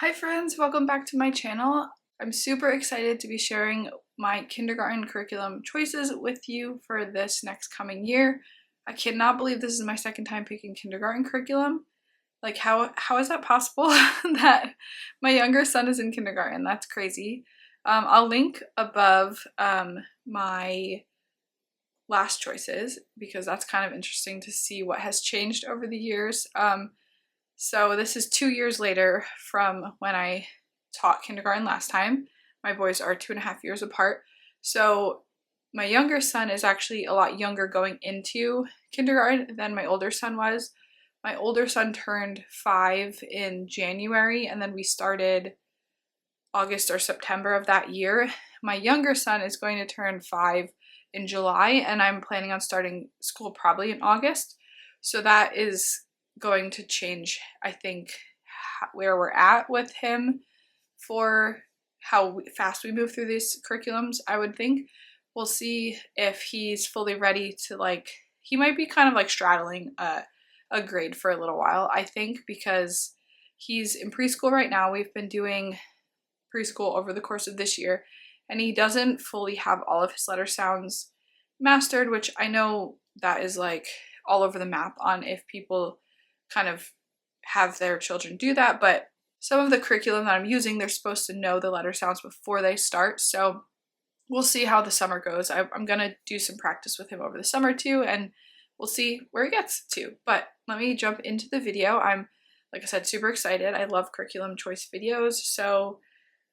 Hi friends, welcome back to my channel. I'm super excited to be sharing my kindergarten curriculum choices with you for this next coming year. I cannot believe this is my second time picking kindergarten curriculum. Like how is that possible that my younger son is in kindergarten? That's crazy. I'll link above my last choices because that's kind of interesting to see what has changed over the years. So this is 2 years later from when I taught kindergarten last time. My boys are 2.5 years apart. So my younger son is actually a lot younger going into kindergarten than my older son was. My older son turned 5 in January, and then we started August or September of that year. My younger son is going to turn 5 in July, and I'm planning on starting school probably in August. So that is going to change, I think, where we're at with him for how fast we move through these curriculums. I would think we'll see if he's fully ready to he might be kind of like straddling a grade for a little while, I think, because he's in preschool right now. We've been doing preschool over the course of this year, and he doesn't fully have all of his letter sounds mastered, which I know that is like all over the map on if people kind of have their children do that, but some of the curriculum that I'm using, they're supposed to know the letter sounds before they start, so we'll see how the summer goes. I'm gonna do some practice with him over the summer too, and we'll see where he gets to. But let me jump into the video. I'm, like I said, super excited. I love curriculum choice videos, so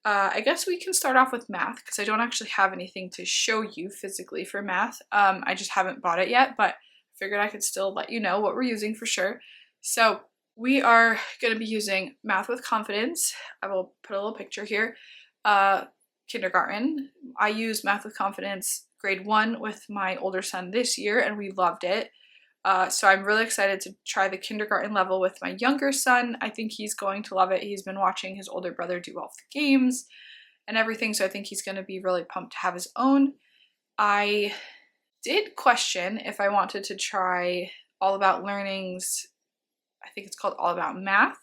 I guess we can start off with math because I don't actually have anything to show you physically for math. I just haven't bought it yet, but figured I could still let you know what we're using for sure. So we are going to be using Math with Confidence. I will put a little picture here. Kindergarten. I used Math with Confidence grade 1 with my older son this year, and we loved it. So I'm really excited to try the kindergarten level with my younger son. I think he's going to love it. He's been watching his older brother do all the games and everything, so I think he's going to be really pumped to have his own. I did question if I wanted to try All About Learning's, I think it's called All About Math.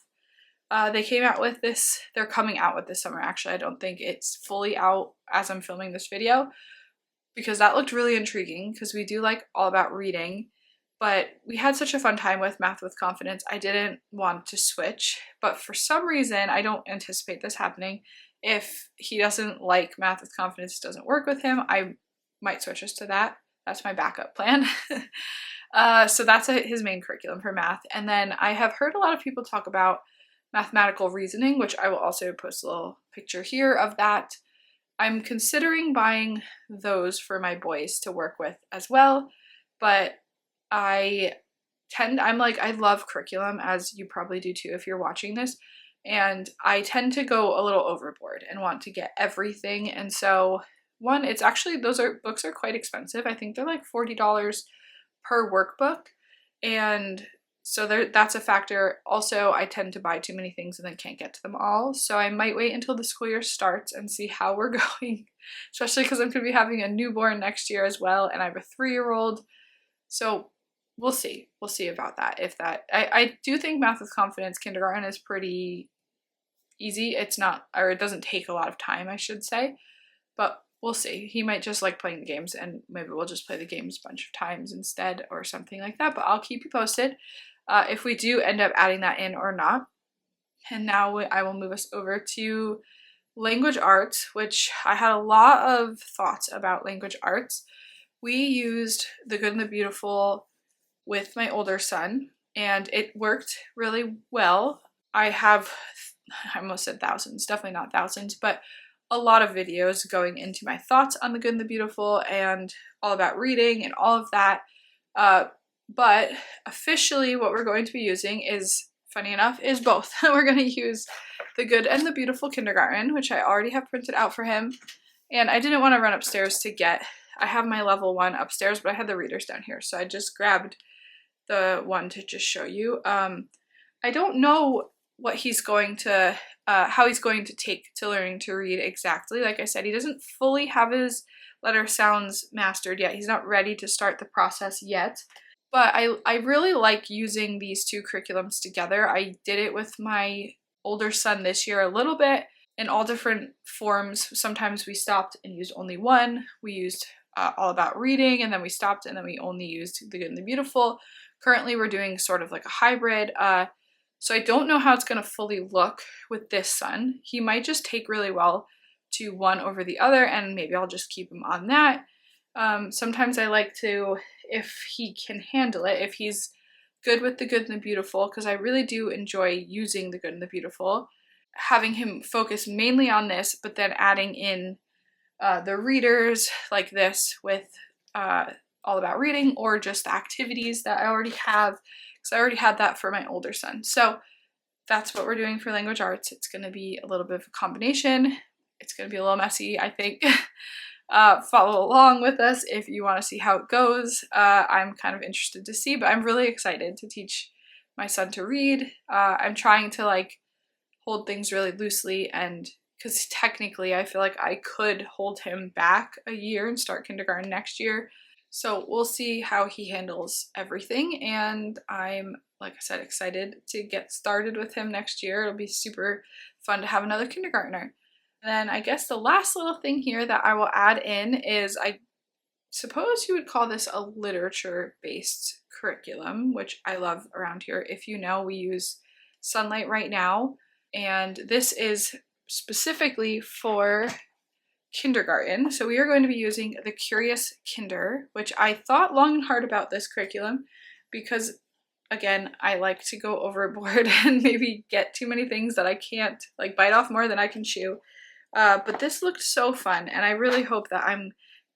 They came out with this, they're coming out with this summer actually. I don't think it's fully out as I'm filming this video because that looked really intriguing because we do like All About Reading, but we had such a fun time with Math with Confidence. I didn't want to switch, but for some reason, I don't anticipate this happening. If he doesn't like Math with Confidence, doesn't work with him, I might switch us to that. That's my backup plan. So that's his main curriculum for math. And then I have heard a lot of people talk about mathematical reasoning, which I will also post a little picture here of that. I'm considering buying those for my boys to work with as well, but I love curriculum, as you probably do too if you're watching this, and I tend to go a little overboard and want to get everything. And so one, it's actually, books are quite expensive. I think they're like $40 per workbook, and so that's a factor. Also, I tend to buy too many things and then can't get to them all, so I might wait until the school year starts and see how we're going, especially because I'm going to be having a newborn next year as well, and I have a 3-year-old, so we'll see about that. I do think Math with Confidence kindergarten is pretty easy. It's not, or it doesn't take a lot of time, I should say, but we'll see. He might just like playing the games, and maybe we'll just play the games a bunch of times instead or something like that, but I'll keep you posted if we do end up adding that in or not. And now I will move us over to language arts, which I had a lot of thoughts about language arts. We used The Good and the Beautiful with my older son, and it worked really well. I almost said thousands, definitely not thousands, but a lot of videos going into my thoughts on The Good and the Beautiful and All About Reading and all of that. But officially what we're going to be using is, funny enough, is both. We're going to use The Good and the Beautiful Kindergarten, which I already have printed out for him. And I didn't want to run upstairs to get, I have my level 1 upstairs, but I had the readers down here. So I just grabbed the one to just show you. I don't know what he's going to, how he's going to take to learning to read exactly. Like I said, he doesn't fully have his letter sounds mastered yet. He's not ready to start the process yet. But I really like using these two curriculums together. I did it with my older son this year a little bit in all different forms. Sometimes we stopped and used only one. We used All About Reading, and then we stopped and then we only used The Good and the Beautiful. Currently we're doing sort of like a hybrid. So I don't know how it's going to fully look with this son. He might just take really well to one over the other, and maybe I'll just keep him on that. Sometimes I like to, if he can handle it, if he's good with The Good and the Beautiful, because I really do enjoy using The Good and the Beautiful, having him focus mainly on this, but then adding in the readers like this with All About Reading, or just the activities that I already have, because I already had that for my older son. So that's what we're doing for language arts. It's going to be a little bit of a combination. It's going to be a little messy, I think. Follow along with us if you want to see how it goes. I'm kind of interested to see, but I'm really excited to teach my son to read. I'm trying to like hold things really loosely, and because technically I feel like I could hold him back a year and start kindergarten next year. So we'll see how he handles everything, and I'm, like I said, excited to get started with him next year. It'll be super fun to have another kindergartner. And then I guess the last little thing here that I will add in is, I suppose you would call this a literature-based curriculum, which I love around here. If you know, we use Sunlight right now, and this is specifically for kindergarten. So we are going to be using the Curious Kinder, which I thought long and hard about this curriculum because, again, I like to go overboard and maybe get too many things that I can't, like, bite off more than I can chew. But this looked so fun, and I really hope that I'm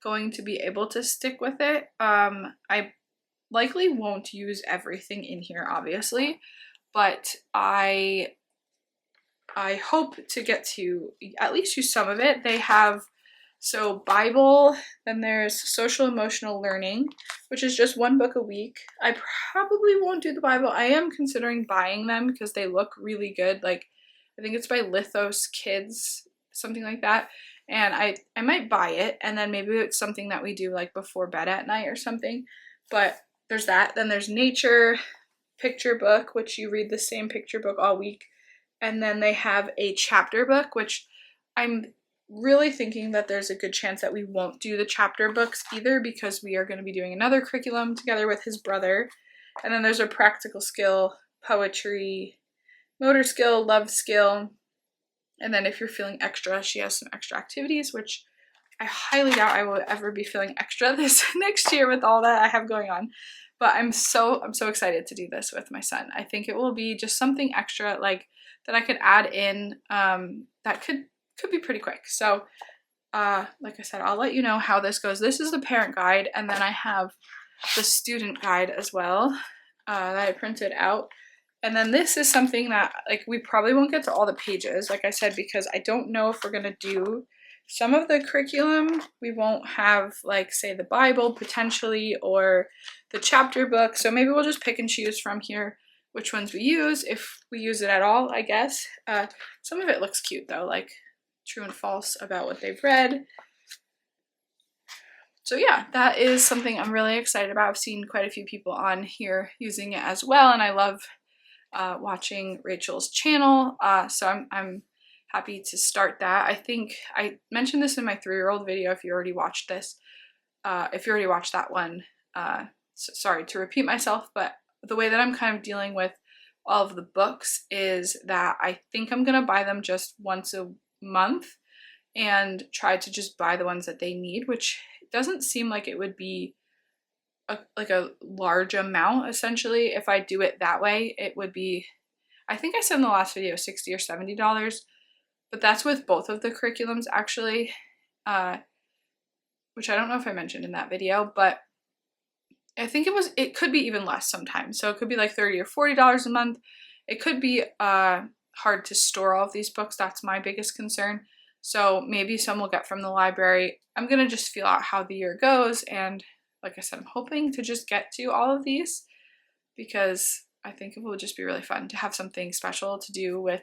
going to be able to stick with it. I likely won't use everything in here, obviously, but I hope to get to at least use some of it. They have, so Bible, then there's Social Emotional Learning, which is just one book a week. I probably won't do the Bible. I am considering buying them because they look really good. Like, I think it's by Lithos Kids, something like that. And I might buy it, and then maybe it's something that we do like before bed at night or something. But there's that. Then there's Nature Picture Book, which you read the same picture book all week. And then they have a chapter book, which I'm really thinking that there's a good chance that we won't do the chapter books either, because we are going to be doing another curriculum together with his brother. And then there's a practical skill, poetry, motor skill, love skill. And then if you're feeling extra, she has some extra activities, which I highly doubt I will ever be feeling extra this next year with all that I have going on. But I'm so excited to do this with my son. I think it will be just something extra, like, that I could add in, that could be pretty quick. So like I said, I'll let you know how this goes. This is the parent guide, and then I have the student guide as well that I printed out. And then this is something that, like, we probably won't get to all the pages, like I said, because I don't know if we're going to do some of the curriculum. We won't have, like, say, the Bible potentially, or the chapter book. So maybe we'll just pick and choose from here which ones we use, if we use it at all, I guess. Some of it looks cute though, like true and false about what they've read. So yeah, that is something I'm really excited about. I've seen quite a few people on here using it as well, and I love watching Rachel's channel. So I'm happy to start that. I think I mentioned this in my 3-year-old video. If you already watched this, if you already watched that one, so sorry to repeat myself, but the way that I'm kind of dealing with all of the books is that I think I'm gonna buy them just once a month and try to just buy the ones that they need, which doesn't seem like it would be like a large amount. Essentially, if I do it that way, it would be, I think I said in the last video, $60 or $70, but that's with both of the curriculums actually, which I don't know if I mentioned in that video, but I think it could be even less sometimes. So it could be like $30 or $40 a month. It could be hard to store all of these books. That's my biggest concern. So maybe some we'll get from the library. I'm going to just feel out how the year goes. And like I said, I'm hoping to just get to all of these, because I think it will just be really fun to have something special to do with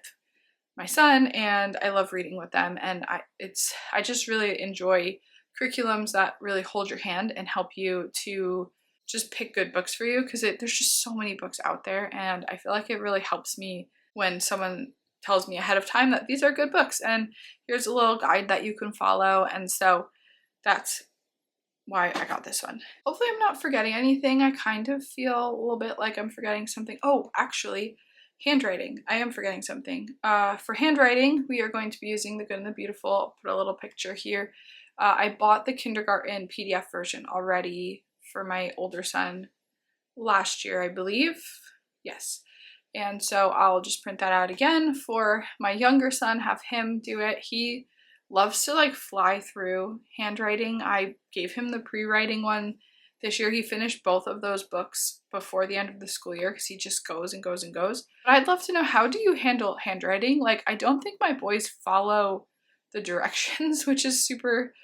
my son. And I love reading with them. And I just really enjoy curriculums that really hold your hand and help you to just pick good books for you, because there's just so many books out there, and I feel like it really helps me when someone tells me ahead of time that these are good books and here's a little guide that you can follow. And so that's why I got this one. Hopefully I'm not forgetting anything. I kind of feel a little bit like I'm forgetting something. Oh, actually, handwriting. I am forgetting something. For handwriting, we are going to be using The Good and the Beautiful. I'll put a little picture here. I bought the kindergarten PDF version already for my older son last year, I believe. Yes. And so I'll just print that out again for my younger son, have him do it. He loves to like fly through handwriting. I gave him the pre-writing one this year. He finished both of those books before the end of the school year because he just goes and goes and goes. But I'd love to know, how do you handle handwriting? Like, I don't think my boys follow the directions, which is super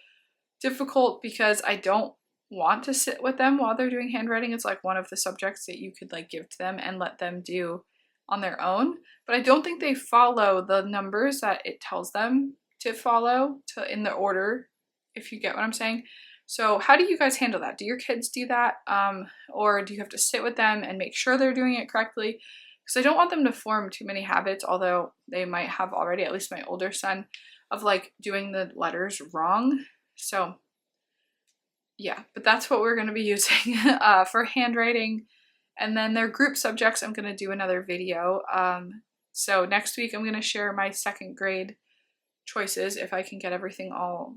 difficult because I don't want to sit with them while they're doing handwriting. It's like one of the subjects that you could like give to them and let them do on their own, but I don't think they follow the numbers that it tells them to follow in the order, if you get what I'm saying. So how do you guys handle that? Do your kids do that? Or do you have to sit with them and make sure they're doing it correctly? Because I don't want them to form too many habits, although they might have already, at least my older son, of like doing the letters wrong. So yeah, but that's what we're going to be using for handwriting. And then their group subjects, I'm going to do another video. So next week I'm going to share my second grade choices if I can get everything all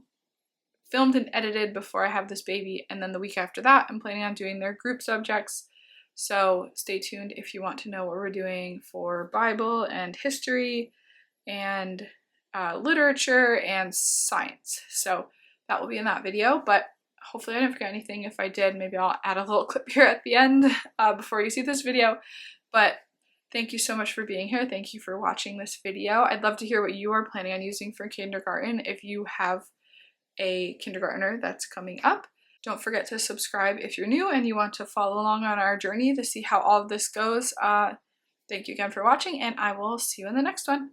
filmed and edited before I have this baby. And then the week after that, I'm planning on doing their group subjects. So stay tuned if you want to know what we're doing for Bible and history and literature and science. So that will be in that video, but hopefully I didn't forget anything. If I did, maybe I'll add a little clip here at the end before you see this video. But thank you so much for being here. Thank you for watching this video. I'd love to hear what you are planning on using for kindergarten if you have a kindergartner that's coming up. Don't forget to subscribe if you're new and you want to follow along on our journey to see how all of this goes. Thank you again for watching, and I will see you in the next one.